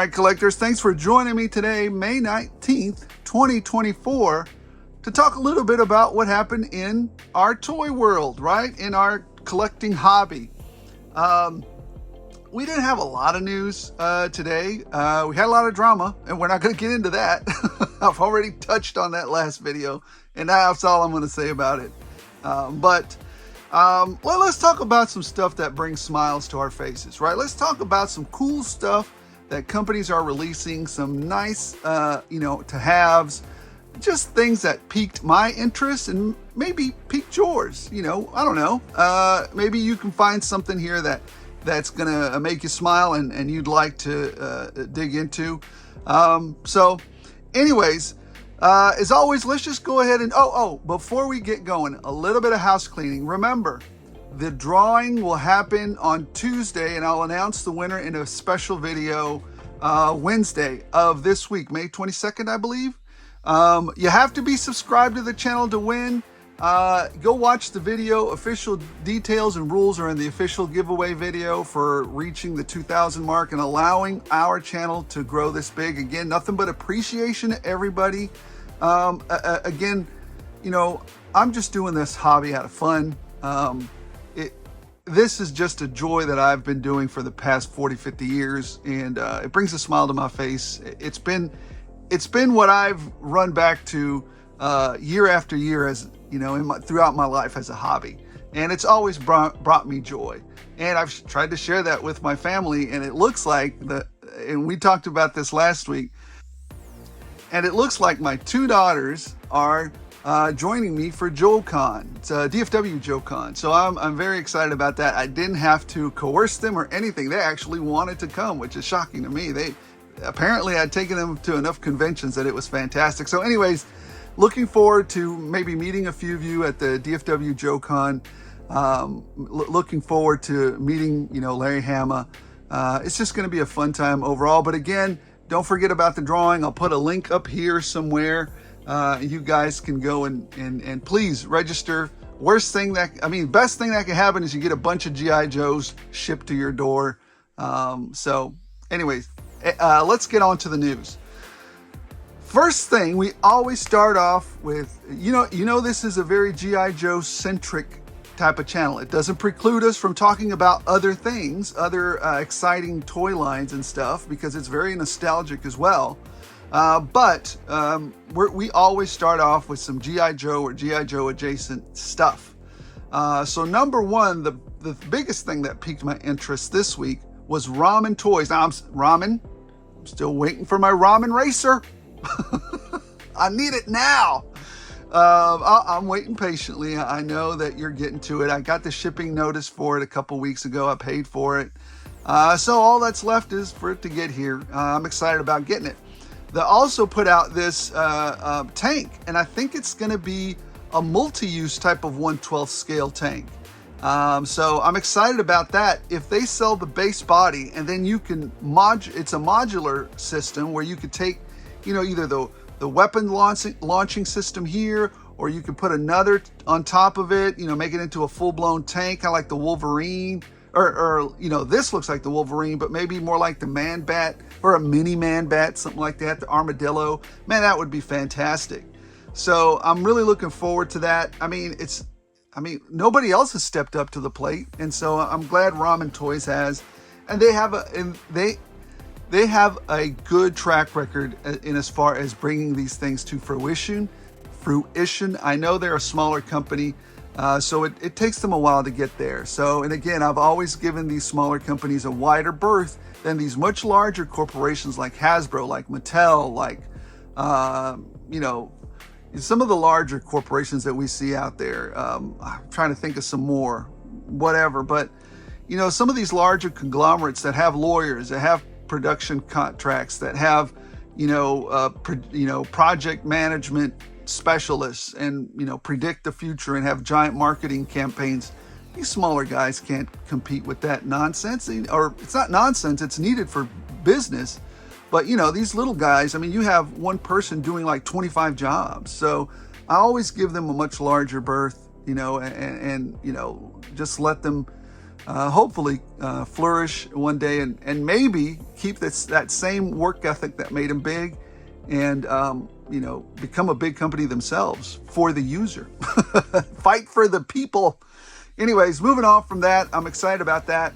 right, collectors, thanks for joining me today, May 19th, 2024, to talk a little bit about what happened in our toy world, right? In our collecting hobby. We didn't have a lot of news today. We had a lot of drama, and we're not going to get into that. I've already touched on that last video, and that's all I'm going to say about it. Well, let's talk about some stuff that brings smiles to our faces, right? Let's talk about some cool stuff that companies are releasing, some nice, to-haves, just things that piqued my interest and maybe piqued yours. I don't know. Maybe you can find something here that's gonna make you smile and you'd like to dig into. So anyways, as always, let's just go ahead and, before we get going, a little bit of house cleaning. Remember, the drawing will happen on Tuesday, and I'll announce the winner in a special video Wednesday of this week, May 22nd, I believe. You have to be subscribed to the channel to win. Go watch the video. Official details and rules are in the official giveaway video for reaching the 2,000 mark and allowing our channel to grow this big. Again, nothing but appreciation to everybody. Again, I'm just doing this hobby out of fun. This is just a joy that I've been doing for the past 40, 50 years, and it brings a smile to my face. It's been what I've run back to year after year, as throughout my life as a hobby, and it's always brought me joy. And I've tried to share that with my family, and it looks like and we talked about this last week, and it looks like my two daughters are joining me for JoeCon. It's DFW JoeCon. So I'm very excited about that. I didn't have to coerce them or anything. They actually wanted to come, which is shocking to me. Apparently I'd taken them to enough conventions that it was fantastic. So anyways, looking forward to maybe meeting a few of you at the DFW JoeCon. Looking forward to meeting, Larry Hama. It's just going to be a fun time overall. But again, don't forget about the drawing. I'll put a link up here somewhere. You guys can go and please register. Best thing that can happen is you get a bunch of G.I. Joes shipped to your door. So anyways, let's get on to the news. First thing, we always start off with, this is a very G.I. Joe centric type of channel. It doesn't preclude us from talking about other things, other exciting toy lines and stuff, because it's very nostalgic as well. But we always start off with some G.I. Joe or G.I. Joe adjacent stuff. So number one, the biggest thing that piqued my interest this week was ramen toys. Now, I'm still waiting for my ramen racer. I need it now. I'm waiting patiently. I know that you're getting to it. I got the shipping notice for it a couple weeks ago. I paid for it. So all that's left is for it to get here. I'm excited about getting it. They also put out this tank, and I think it's going to be a multi-use type of 1/12 scale tank. So I'm excited about that. If they sell the base body, and then you can it's a modular system where you could take, either the weapon launching system here, or you could put another on top of it, make it into a full-blown tank, kind of like the Wolverine, or this looks like the Wolverine, but maybe more like the Man-Bat, or a mini Man-Bat, something like that, the Armadillo. Man, that would be fantastic. So I'm really looking forward to that. Nobody else has stepped up to the plate, and so I'm glad Ramen Toys has, and they have a good track record in as far as bringing these things to fruition. I know they're a smaller company, so it takes them a while to get there. So, and again, I've always given these smaller companies a wider berth than these much larger corporations like Hasbro, like Mattel, like, some of the larger corporations that we see out there. I'm trying to think of some more, whatever. But, some of these larger conglomerates that have lawyers, that have production contracts, that have, project management specialists, and, predict the future and have giant marketing campaigns. These smaller guys can't compete with that nonsense, or it's not nonsense, it's needed for business. But, these little guys, you have one person doing like 25 jobs. So I always give them a much larger berth, and just let them hopefully flourish one day and maybe keep that same work ethic that made them big, and you know, become a big company themselves for the user. Fight for the people. Anyways, moving on from that, I'm excited about that.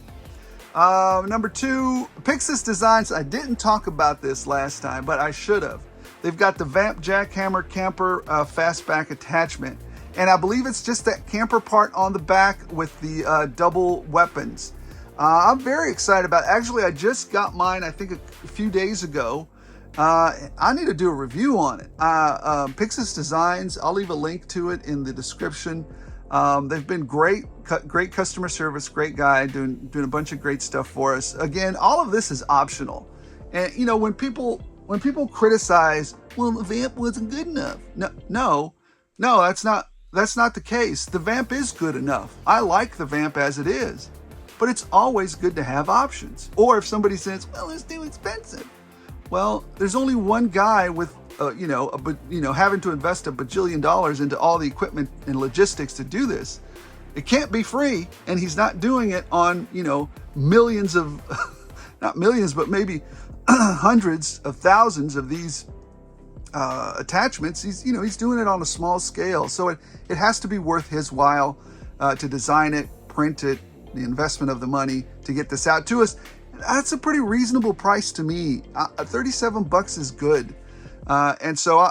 Number 2, Pixis Designs. I didn't talk about this last time, but I should have. They've got the Vamp Jackhammer Camper fastback attachment. And I believe it's just that camper part on the back with the double weapons. I'm very excited about it. Actually, I just got mine, I think, a few days ago. I need to do a review on it. Pixis Designs, I'll leave a link to it in the description. They've been great customer service, great guy, doing a bunch of great stuff for us. Again, all of this is optional. And you know, when people criticize, well, the Vamp wasn't good enough. No, that's not the case. The Vamp is good enough. I like the Vamp as it is, but it's always good to have options. Or if somebody says, well, it's too expensive. Well, there's only one guy with, having to invest $1 bajillion into all the equipment and logistics to do this. It can't be free, and he's not doing it on, millions of, not millions, but maybe hundreds of thousands of these attachments. He's doing it on a small scale. So it has to be worth his while to design it, print it, the investment of the money to get this out to us. That's a pretty reasonable price to me. $37 is good. And so,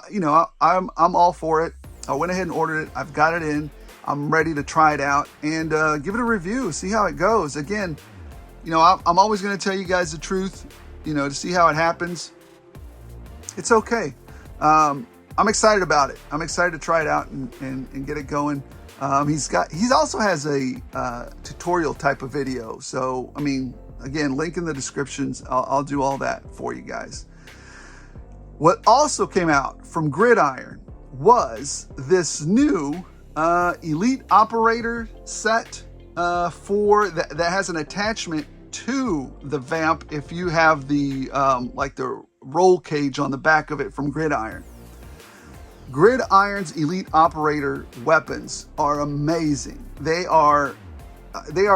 I'm all for it. I went ahead and ordered it. I've got it in. I'm ready to try it out and give it a review, see how it goes. Again, I'm always going to tell you guys the truth, to see how it happens. It's okay. I'm excited about it. I'm excited to try it out and get it going. He also has a tutorial type of video. So, again, link in the descriptions. I'll do all that for you guys. What also came out from GRIDIRON was this new Elite Operator set that has an attachment to the Vamp if you have the like the roll cage on the back of it from GRIDIRON. GRIDIRON's Elite Operator weapons are amazing. They are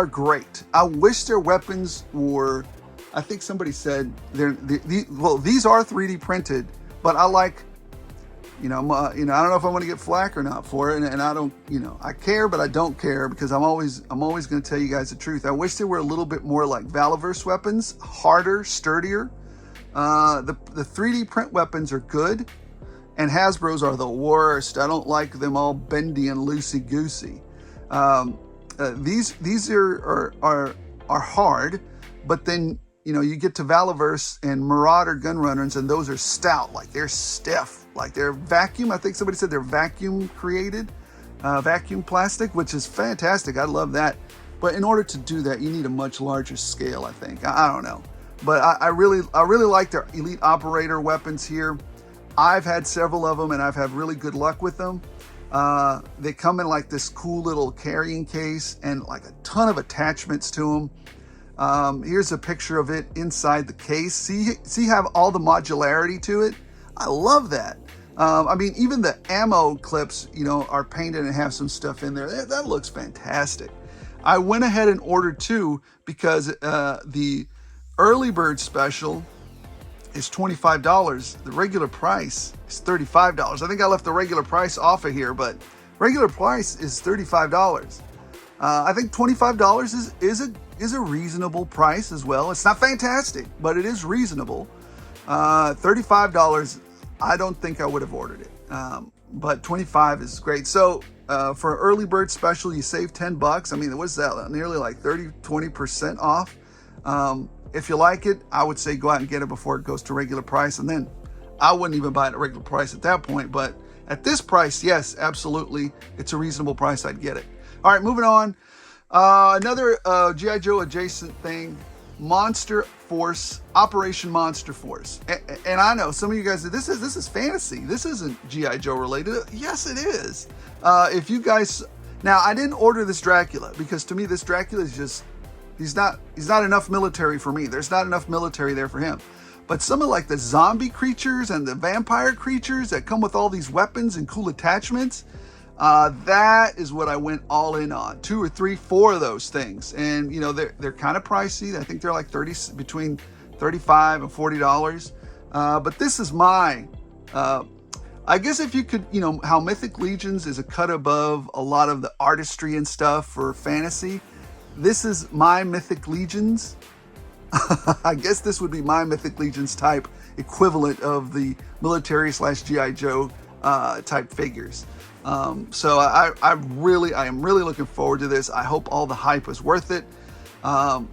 great. I wish their weapons were, I think somebody said these are 3D printed, but I like, I don't know if I'm going to get flack or not for it, and I don't, I care, but I don't care because I'm always going to tell you guys the truth. I wish they were a little bit more like Valaverse weapons, harder, sturdier. The 3D print weapons are good, and Hasbro's are the worst. I don't like them all bendy and loosey goosey. These are hard, but then you get to Valaverse and Marauder Gun Runners, and those are stout, like they're stiff, like they're vacuum. I think somebody said they're vacuum created, vacuum plastic, which is fantastic. I love that. But in order to do that, you need a much larger scale, I think. I don't know, but I really like their Elite Operator weapons here. I've had several of them, and I've had really good luck with them. They come in like this cool little carrying case and like a ton of attachments to them. Here's a picture of it inside the case. See have all the modularity to it. I love that. Even the ammo clips, are painted and have some stuff in there. That looks fantastic. I went ahead and ordered 2 because the early bird special is $25. The regular price is $35. I think I left the regular price off of here, but regular price is $35. I think $25 is a reasonable price as well. It's not fantastic, but it is reasonable. $35, I don't think I would have ordered it, but $25 is great. So for an early bird special, you save $10. What's that? Nearly like 20% off. If you like it, I would say go out and get it before it goes to regular price. And then I wouldn't even buy it at regular price at that point. But at this price, yes, absolutely. It's a reasonable price. I'd get it. All right, moving on. Another G.I. Joe adjacent thing, Monster Force, Operation Monster Force. And I know some of you guys say, this is fantasy. This isn't G.I. Joe related. Yes, it is. If you guys, now I didn't order this Dracula because to me, this Dracula is just, he's not enough military for me. There's not enough military there for him. But some of like the zombie creatures and the vampire creatures that come with all these weapons and cool attachments, That is what I went all in on. 2 or 3, 4 of those things. And, you know, they're kind of pricey. I think they're like between $35 and $40. But this is my, I guess if you could, you know, how Mythic Legions is a cut above a lot of the artistry and stuff for fantasy. This is my Mythic Legions. I guess this would be my Mythic Legions type equivalent of the military / G.I. Joe type figures. So I am really looking forward to this. I hope all the hype is worth it.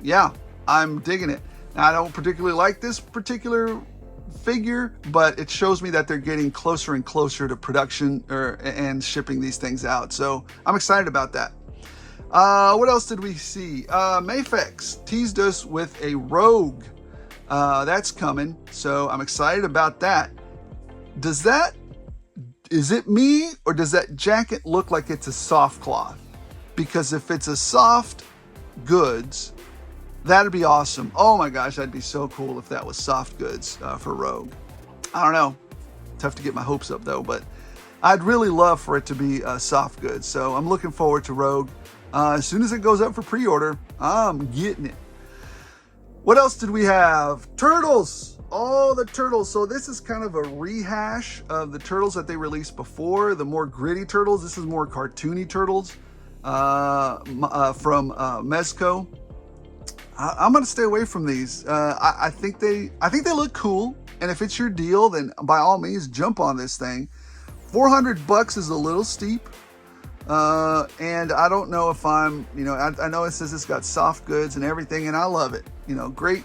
Yeah, I'm digging it. Now, I don't particularly like this particular figure, but it shows me that they're getting closer and closer to production and shipping these things out. So I'm excited about that. What else did we see? Mayfex teased us with a Rogue. That's coming, so I'm excited about that. Is it me, or does that jacket look like it's a soft cloth? Because if it's a soft goods, that'd be awesome. Oh my gosh, that'd be so cool if that was soft goods for Rogue. I don't know. Tough to get my hopes up though, but I'd really love for it to be soft goods. So I'm looking forward to Rogue. As soon as it goes up for pre-order, I'm getting it. What else did we have? Turtles. Oh, the Turtles. So this is kind of a rehash of the Turtles that they released before. The more gritty Turtles. This is more cartoony Turtles from Mezco. I'm gonna stay away from these. I think they look cool, and if it's your deal, then by all means jump on this thing. $400 is a little steep, and I don't know if I'm, you know, I know it says it's got soft goods and everything, and I love it. You know, great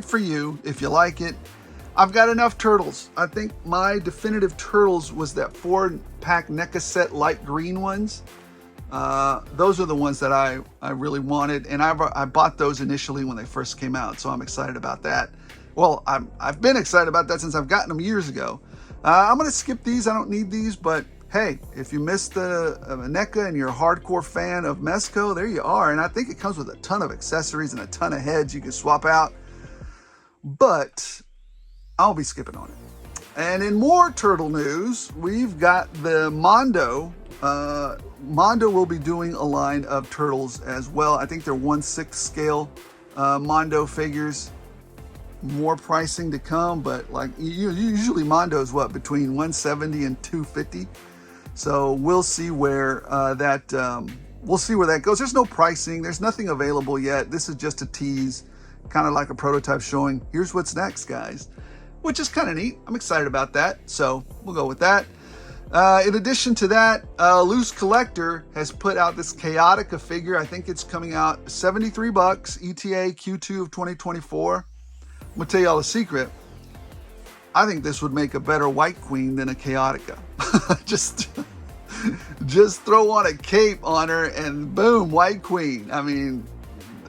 for you if you like it. I've got enough Turtles. I think my definitive Turtles was that 4-pack NECA set light green ones. Those are the ones that I really wanted, and I bought those initially when they first came out, so I'm excited about that. Well, I've been excited about that since I've gotten them years ago. I'm gonna skip these. I don't need these, but hey, if you missed the NECA and you're a hardcore fan of Mezco, there you are. And I think it comes with a ton of accessories and a ton of heads you can swap out, but I'll be skipping on it. And in more Turtle news, we've got the Mondo. Mondo will be doing a line of Turtles as well. I think they're 1/6 scale Mondo figures. More pricing to come, but like usually Mondo is what, between 170 and 250. So we'll see where that goes. There's no pricing. There's nothing available yet. This is just a tease, kind of like a prototype showing here's what's next, guys, which is kind of neat. I'm excited about that. So we'll go with that. In addition to that, Loose Collector has put out this Chaotica figure. I think it's coming out $73, ETA Q2 of 2024. I'm gonna tell y'all a secret. I think this would make a better White Queen than a Chaotica. just throw on a cape on her and boom, White Queen. I mean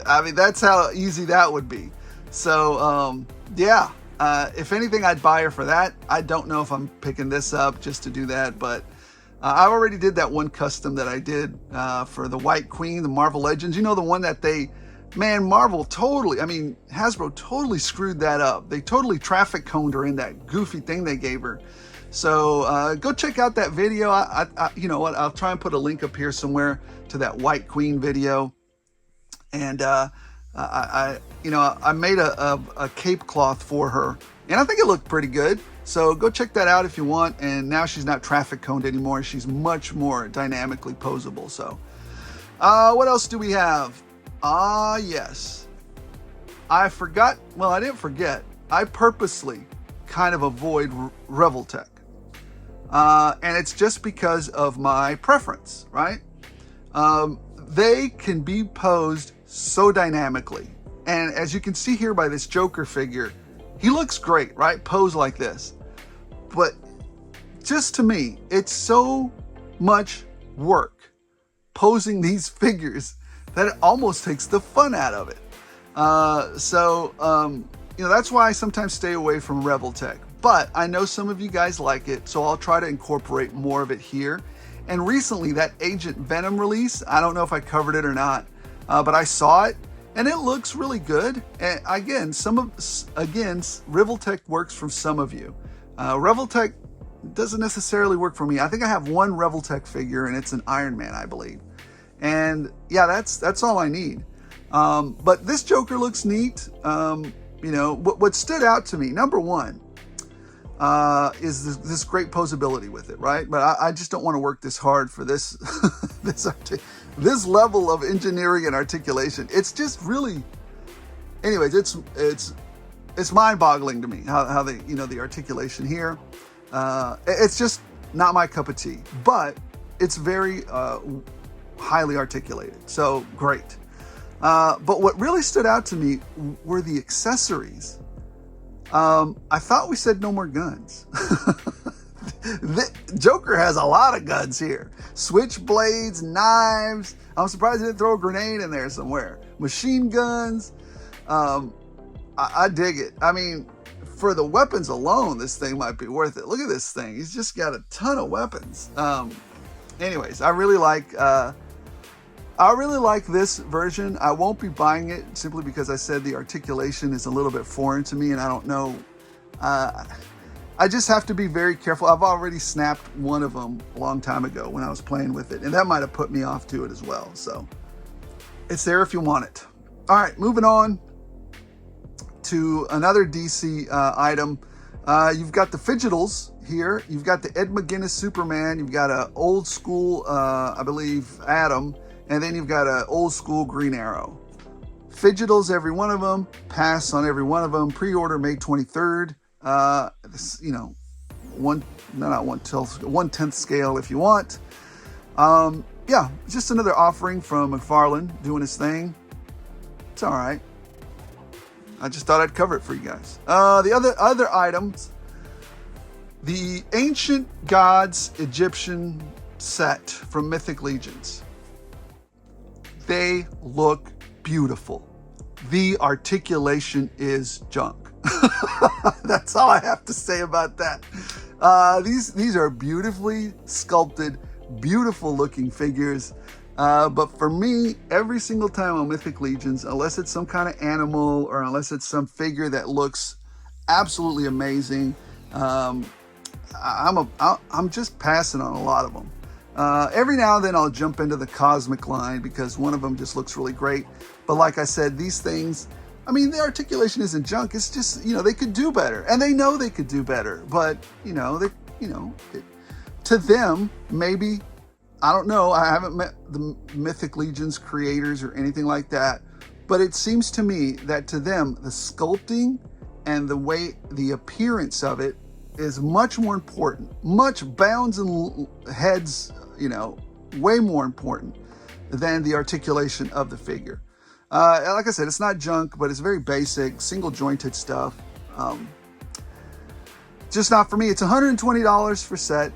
that's how easy that would be. So yeah. If anything, I'd buy her for that. I don't know if I'm picking this up just to do that, but I already did that one custom that I did for the White Queen, the Marvel Legends. You know, the one that Hasbro totally screwed that up. They totally traffic coned her in that goofy thing they gave her. So go check out that video. You know what? I'll try and put a link up here somewhere to that White Queen video. And I made a cape cloth for her, and I think it looked pretty good. So go check that out if you want. And now she's not traffic coned anymore. She's much more dynamically posable. So what else do we have? Yes. I forgot. Well, I didn't forget. I purposely kind of avoid Revoltech. And it's just because of my preference, right? They can be posed so dynamically. And as you can see here by this Joker figure, he looks great, right? Posed like this. But just to me, it's so much work posing these figures that it almost takes the fun out of it. That's why I sometimes stay away from Revoltech. But I know some of you guys like it, so I'll try to incorporate more of it here. And recently, that Agent Venom release, I don't know if I covered it or not, but I saw it, and it looks really good. And again, Revoltech works for some of you. Revoltech doesn't necessarily work for me. I think I have one Revoltech figure, and it's an Iron Man, I believe. And yeah, that's all I need. But this Joker looks neat. You know, what stood out to me, number one, is this great posability with it, right? But I just don't want to work this hard for this this level of engineering and articulation. It's just really, anyways, it's mind-boggling to me how they, you know, the articulation here. It's just not my cup of tea, but it's very highly articulated, so great. But what really stood out to me were the accessories. I thought we said no more guns. The Joker has a lot of guns here. Switchblades, knives. I'm surprised he didn't throw a grenade in there somewhere. Machine guns. I dig it. I mean, for the weapons alone, this thing might be worth it. Look at this thing. He's just got a ton of weapons. Anyways, I really like this version. I won't be buying it simply because I said the articulation is a little bit foreign to me, and I don't know. I just have to be very careful. I've already snapped one of them a long time ago when I was playing with it, and that might have put me off to it as well. So it's there if you want it. All right, moving on to another DC item. You've got the Fidgetals here. You've got the Ed McGuinness Superman. You've got an old school, I believe, Atom. And then you've got an old school Green Arrow. Fidgetals, every one of them. Pass on every one of them. Pre-order May 23rd. You know, not 1/10 scale if you want. Yeah, just another offering from McFarlane doing his thing. It's all right. I just thought I'd cover it for you guys. The other items, the Ancient Gods Egyptian set from Mythic Legions. They look beautiful. The articulation is junk. That's all I have to say about that. These are beautifully sculpted, beautiful looking figures. But for me, every single time on Mythic Legions, unless it's some kind of animal or unless it's some figure that looks absolutely amazing, I'm just passing on a lot of them. Every now and then I'll jump into the Cosmic line because one of them just looks really great. But like I said, these things, I mean, the articulation isn't junk. It's just, you know, they could do better, and they know they could do better. But to them, maybe, I don't know. I haven't met the Mythic Legions creators or anything like that, but it seems to me that to them, the sculpting and the way, the appearance of it is much more important. Much bounds and heads, you know, way more important than the articulation of the figure. Like I said, it's not junk, but it's very basic, single jointed stuff. Just not for me. It's $120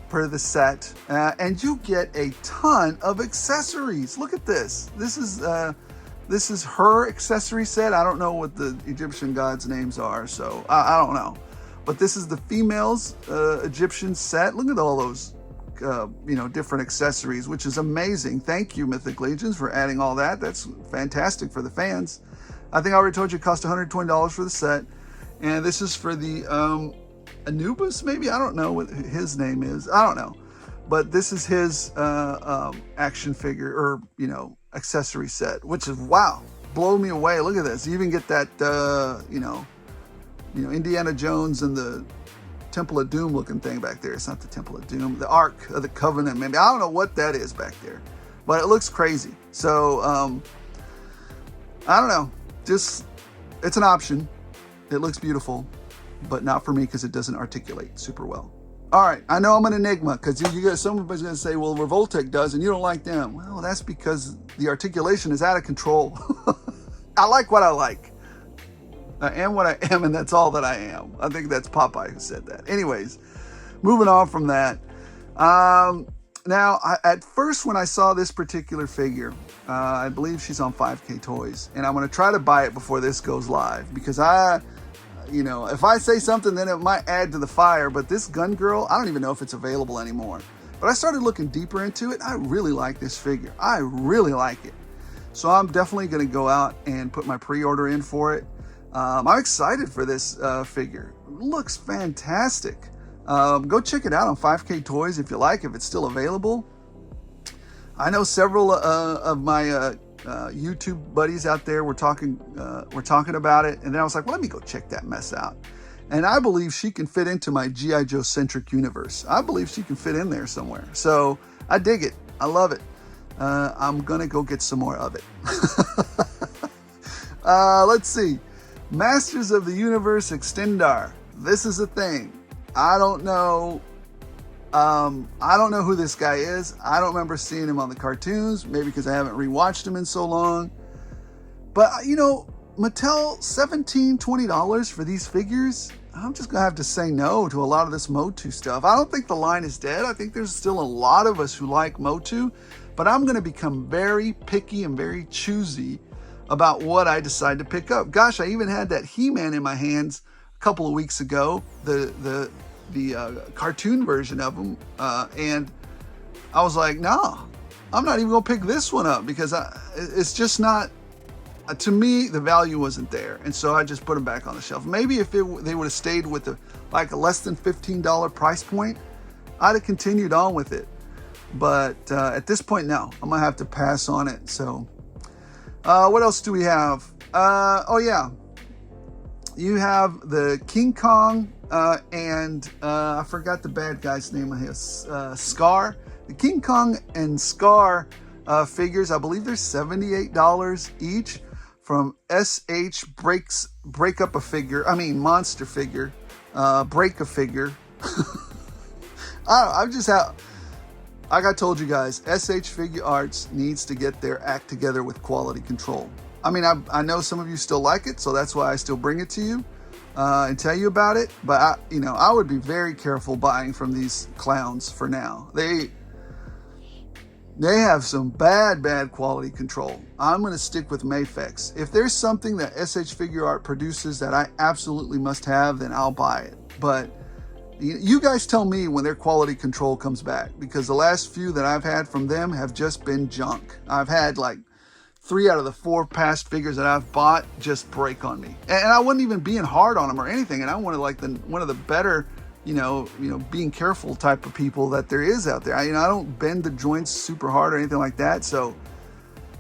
per the set, and you get a ton of accessories. Look at this. This is her accessory set. I don't know what the Egyptian gods' names are, so I don't know. But this is the females Egyptian set. Look at all those different accessories, which is amazing. Thank you, Mythic Legions, for adding all that. That's fantastic for the fans. I think I already told you it cost $120 for the set. And this is for the Anubis, maybe? I don't know what his name is. I don't know. But this is his action figure or, accessory set, which is, wow, blow me away. Look at this. You even get that, Indiana Jones and the Temple of Doom looking thing back there. It's not the Temple of Doom, the Ark of the Covenant, maybe. I don't know what that is back there, but it looks crazy. So, I don't know. Just, it's an option. It looks beautiful, but not for me because it doesn't articulate super well. All right, I know I'm an enigma because somebody's going to say, well, Revoltech does, and you don't like them. Well, that's because the articulation is out of control. I like what I like. I am what I am, and that's all that I am. I think that's Popeye who said that. Anyways, moving on from that. Now, at first when I saw this particular figure, I believe she's on 5K Toys, and I'm going to try to buy it before this goes live because if I say something, then it might add to the fire. But this Gun Girl, I don't even know if it's available anymore. But I started looking deeper into it. I really like this figure. I really like it. So I'm definitely going to go out and put my pre-order in for it. I'm excited for this figure. It looks fantastic. Go check it out on 5K Toys if you like, if it's still available. I know several of my YouTube buddies out there were talking about it, and then I was like, well, let me go check that mess out. And I believe she can fit into my G.I. Joe centric universe. I believe she can fit in there somewhere. So I dig it. I love it. I'm gonna go get some more of it. Let's see. Masters of the Universe Extendar. This is a thing. I don't know who this guy is. I don't remember seeing him on the cartoons, maybe because I haven't rewatched him in so long. But, you know, Mattel, $17, $20 for these figures? I'm just going to have to say no to a lot of this Motu stuff. I don't think the line is dead. I think there's still a lot of us who like Motu, but I'm going to become very picky and very choosy about what I decide to pick up. Gosh, I even had that He-Man in my hands a couple of weeks ago, the cartoon version of him, and I was like, no, I'm not even gonna pick this one up because it's just not, to me, the value wasn't there, and so I just put them back on the shelf. Maybe if they would have stayed with a less than $15 price point, I'd have continued on with it, but at this point, no, I'm gonna have to pass on it. So what else do we have? Oh yeah, you have the King Kong and I forgot the bad guy's name. I have Scar. The King Kong and Scar figures, I believe they're $78 each from SH Break Up a Figure. I mean, Monster Figure. Break a Figure. Like I told you guys, SH Figure Arts needs to get their act together with quality control. I mean, I know some of you still like it, so that's why I still bring it to you and tell you about it. But I would be very careful buying from these clowns for now. They have some bad quality control. I'm going to stick with Mayfix. If there's something that SH Figure Art produces that I absolutely must have, then I'll buy it. But you guys tell me when their quality control comes back, because the last few that I've had from them have just been junk. I've had like 3 out of the 4 past figures that I've bought just break on me, and I wasn't even being hard on them or anything. And I wanted like one of the better, being careful type of people that there is out there. I don't bend the joints super hard or anything like that. So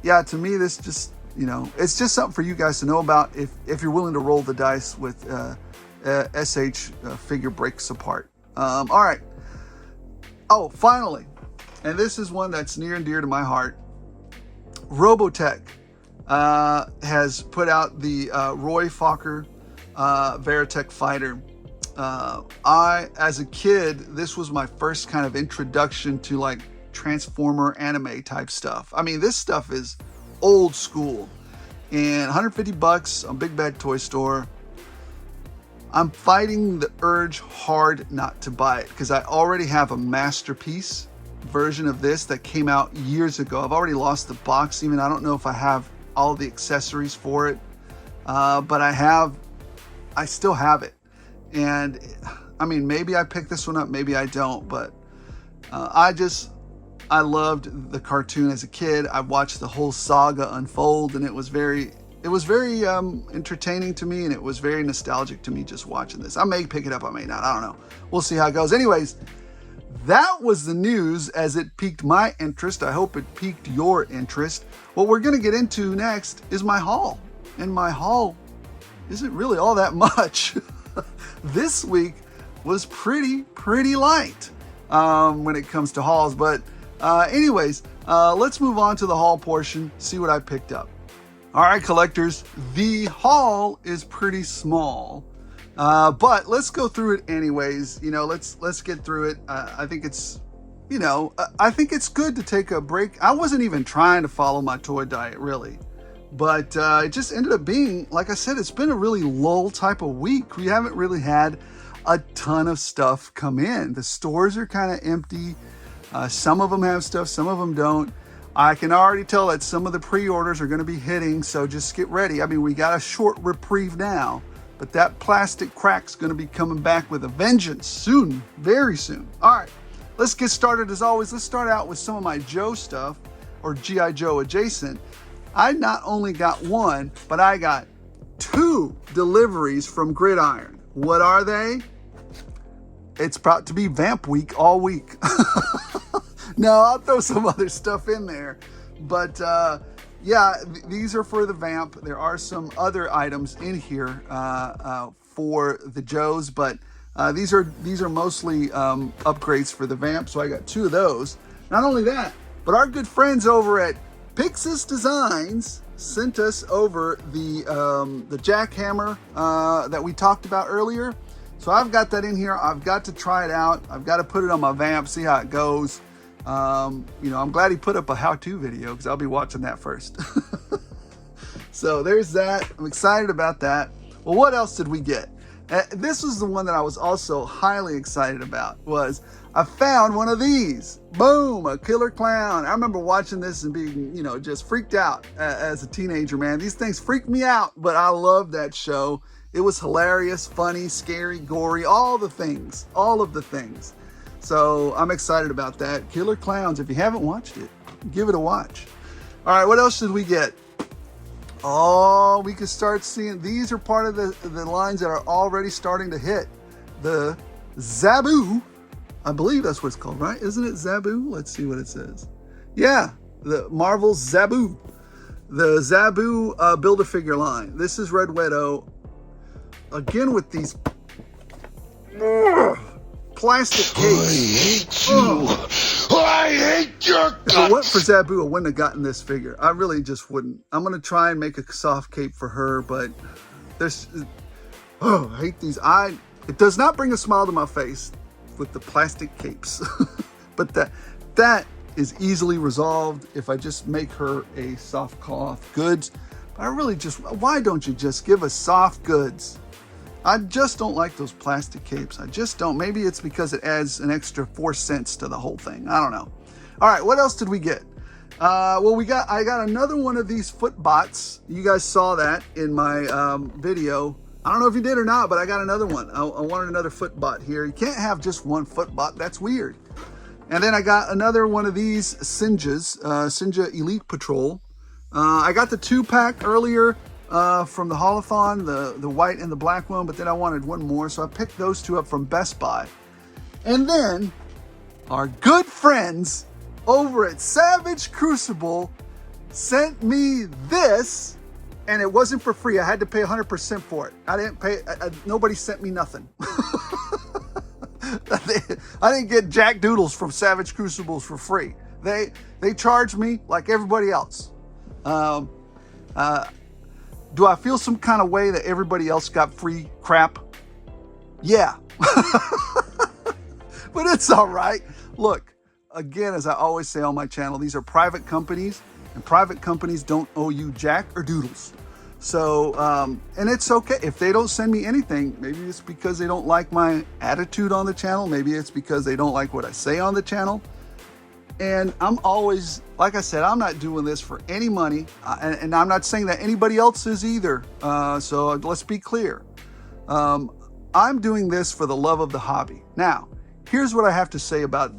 yeah, to me, this just, it's just something for you guys to know about if you're willing to roll the dice with SH figure breaks apart. All right. Oh, finally, and this is one that's near and dear to my heart. Robotech has put out the Roy Fokker Veritech Fighter. As a kid, this was my first kind of introduction to like Transformer anime type stuff. I mean, this stuff is old school, and $150 on Big Bad Toy Store. I'm fighting the urge hard not to buy it because I already have a masterpiece version of this that came out years ago. I've already lost the box even. I don't know if I have all the accessories for it, but I still have it. And I mean, maybe I picked this one up, maybe I don't, but I loved the cartoon as a kid. I watched the whole saga unfold, and it was very entertaining to me, and it was very nostalgic to me just watching this. I may pick it up, I may not, I don't know. We'll see how it goes. Anyways, that was the news as it piqued my interest. I hope it piqued your interest. What we're going to get into next is my haul. And my haul isn't really all that much. This week was pretty light when it comes to hauls. But anyways, let's move on to the haul portion, see what I picked up. All right, collectors, the haul is pretty small. But let's go through it anyways. Let's get through it. I think it's, I think it's good to take a break. I wasn't even trying to follow my toy diet really, but it just ended up being, like I said, it's been a really lull type of week. We haven't really had a ton of stuff come in. The stores are kind of empty. Some of them have stuff, some of them don't. I can already tell that some of the pre-orders are going to be hitting, so just get ready. I mean, we got a short reprieve now, but that plastic crack's going to be coming back with a vengeance soon, very soon. All right, let's get started as always. Let's start out with some of my Joe stuff, or G.I. Joe adjacent. I not only got one, but I got 2 deliveries from Gridiron. What are they? it's about to be Vamp Week all week. No, I'll throw some other stuff in there. But yeah, these are for the Vamp. There are some other items in here for the Joes, but these are mostly upgrades for the Vamp. So I got 2 of those. Not only that, but our good friends over at Pixis Designs sent us over the jackhammer that we talked about earlier. So I've got that in here. I've got to try it out. I've got to put it on my Vamp, see how it goes. You know, I'm glad he put up a how-to video because I'll be watching that first. So there's that. I'm excited about that. Well, what else did we get? This was the one that I was also highly excited about. Was I found one of these. Boom, a killer clown. I remember watching this and being, you know, just freaked out as a teenager, man. These things freaked me out, but I loved that show. It was hilarious, funny, scary, gory, all the things, all of the things. So I'm excited about that. Killer Clowns. If you haven't watched it, give it a watch. All right, what else did we get? Oh, we can start seeing, these are part of the lines that are already starting to hit. The Zabu, I believe that's what it's called, right? Isn't it Zabu? Let's see what it says. Yeah, the Marvel Zabu. The Zabu Build-A-Figure line. This is Red Widow. Again with these plastic cakes. I hate your guts. If it weren't for Zabu, I wouldn't have gotten this figure. I really just wouldn't. I'm going to try and make a soft cape for her, but there's... Oh, I hate these. It does not bring a smile to my face with the plastic capes. But that is easily resolved if I just make her a soft cloth goods. But I really just... Why don't you just give us soft goods? I just don't like those plastic capes. I just don't. Maybe it's because it adds an extra 4 cents to the whole thing. I don't know. All right, what else did we get? Well, I got another one of these foot bots. You guys saw that in my video. I don't know if you did or not, but I got another one. I wanted another foot bot here. You can't have just one foot bot. That's weird. And then I got another one of these Sinjas, Sinja Elite Patrol. I got the 2-pack earlier. From the Holothon, the white and the black one, but then I wanted one more, so I picked those 2 up from Best Buy. And then our good friends over at Savage Crucible sent me this, and it wasn't for free. I had to pay 100% for it. I didn't pay, nobody sent me nothing. I didn't get jack doodles from Savage Crucibles for free. They charged me like everybody else. Do I feel some kind of way that everybody else got free crap? Yeah. But it's all right. Look, again, as I always say on my channel, these are private companies, and private companies don't owe you jack or doodles. So, and it's okay. If they don't send me anything, maybe it's because they don't like my attitude on the channel. Maybe it's because they don't like what I say on the channel. And I'm always, like I said, I'm not doing this for any money. And I'm not saying that anybody else is either. So let's be clear. I'm doing this for the love of the hobby. Now, here's what I have to say about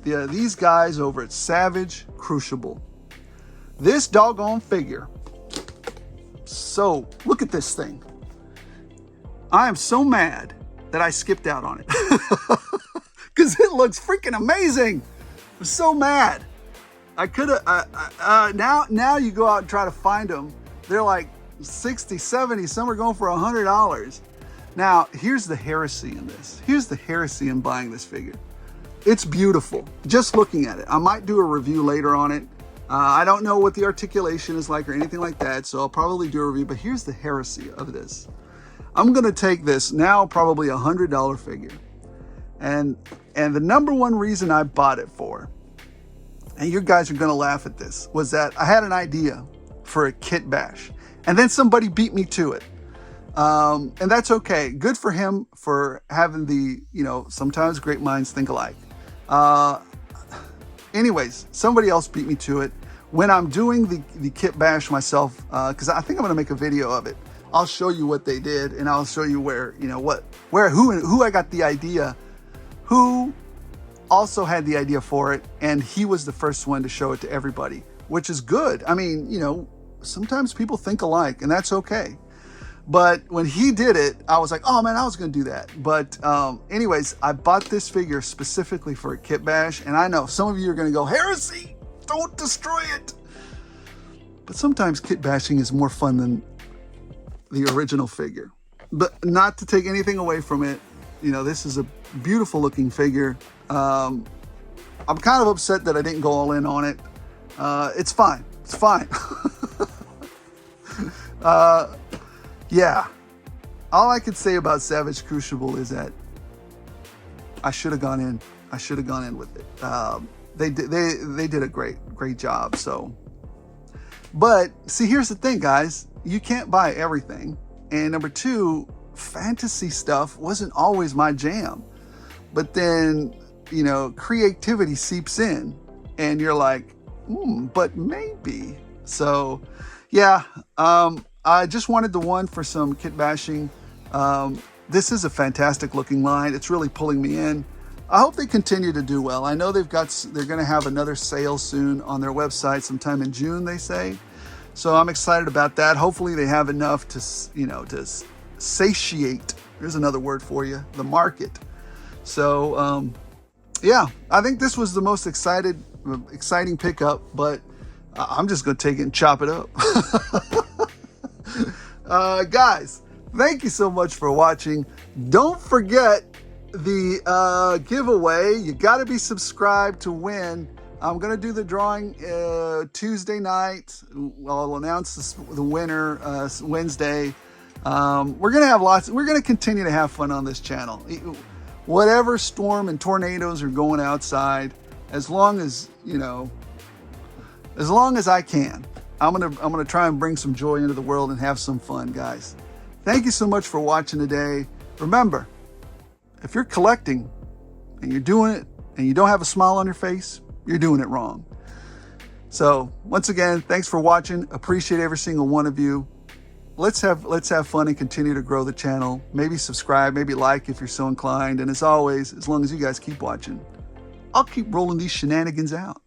these guys over at Savage Crucible. This doggone figure. So, look at this thing. I am so mad that I skipped out on it. Because it looks freaking amazing. I'm so mad. I could have, now you go out and try to find them. They're like 60, 70, some are going for $100. Now, here's the heresy in this. Here's the heresy in buying this figure. It's beautiful, just looking at it. I might do a review later on it. I don't know what the articulation is like or anything like that, so I'll probably do a review, but here's the heresy of this. I'm gonna take this now probably $100 figure. And the number one reason I bought it for, and you guys are gonna laugh at this, was that I had an idea for a kit bash. And then somebody beat me to it. And that's okay. Good for him for having the, sometimes great minds think alike. Anyways, somebody else beat me to it. When I'm doing the kit bash myself, because I think I'm gonna make a video of it, I'll show you what they did, and I'll show you where, who I got the idea, who also had the idea for it, and he was the first one to show it to everybody, which is good. I mean, sometimes people think alike, and that's okay. But when he did it, I was like, oh man, I was going to do that. But anyways, I bought this figure specifically for a kit bash. And I know some of you are going to go, heresy, don't destroy it. But sometimes kit bashing is more fun than the original figure. But not to take anything away from it. You know, this is a beautiful looking figure. I'm kind of upset that I didn't go all in on it. It's fine. It's fine. Yeah, all I could say about Savage Crucible is that I should have gone in. I should have gone in with it. They did a great job. So, but see, here's the thing, guys. You can't buy everything. And number two, fantasy stuff wasn't always my jam. But then, you know, creativity seeps in, and you're like, but maybe. So, yeah. I just wanted the one for some kit bashing. This is a fantastic looking line. It's really pulling me in. I hope they continue to do well. I know they're going to have another sale soon on their website sometime in June, they say. So I'm excited about that. Hopefully they have enough to, you know, to satiate, there's another word for you, the market. So, yeah, I think this was the most exciting pickup, but I'm just going to take it and chop it up. Guys, thank you so much for watching. Don't forget the giveaway. You got to be subscribed to win. I'm going to do the drawing Tuesday night. I'll announce the winner Wednesday. We're going to have we're going to continue to have fun on this channel. Whatever storm and tornadoes are going outside, as long as, you know, as long as I can. I'm gonna try and bring some joy into the world and have some fun, guys. Thank you so much for watching today. Remember, if you're collecting and you're doing it and you don't have a smile on your face, you're doing it wrong. So once again, thanks for watching. Appreciate every single one of you. Let's have fun and continue to grow the channel. Maybe subscribe, maybe like if you're so inclined. And as always, as long as you guys keep watching, I'll keep rolling these shenanigans out.